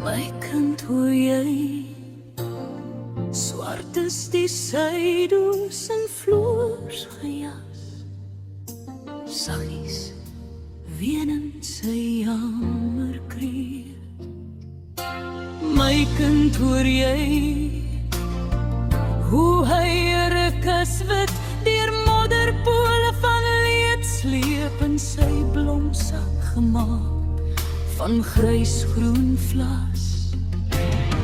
My kind, hoor jy, swart is die sydoes en floors gejas. Saggies, wenend sy jammerkreet. My kind, hoor jy, hoe hy 'n rukus wit deur modderpole van leed sleep in sy blomsak gemaak van grysgroen vlas,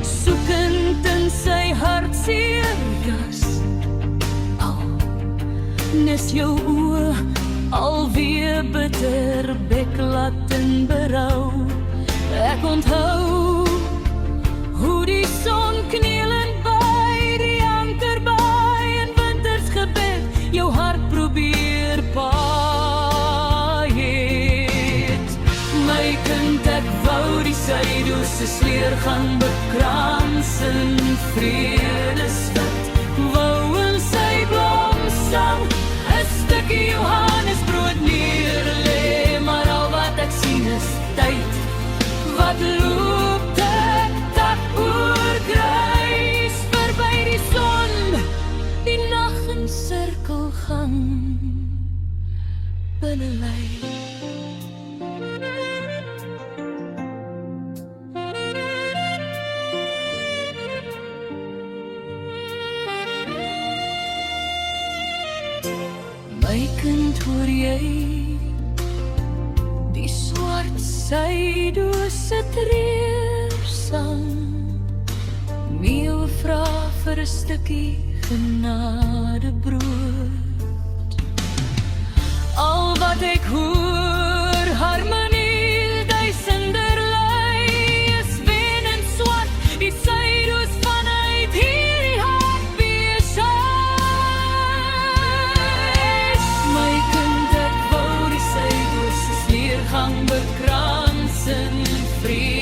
soekend in sy hartseer jas. Al nes jou oë alweer bitter beklat in berou. Ek onthou hoe die son knielend by die ankerbaai in winters gebed jou hart probeer paai het. My kind, ek wou die sydoes se sleergang bekrans in vredeswit. Wou in sy blomstam 'n stukkie Johannesbrood neerlê, maar al wat ek sien is tyd wat loop tak oor grys verby die son, die nag in sirkelgang binne lê. My kind, hoor jy, die swart sydoes se treersang. Meel vra vir 'n stukkie genadebrood. Al wat ek hoor, harmonie duisenderlei, is wenend swart, die sydoes vanuit hierdie hartbeeshuis. My kind, ek wou die sydoes se sleergang bekrans in vrede.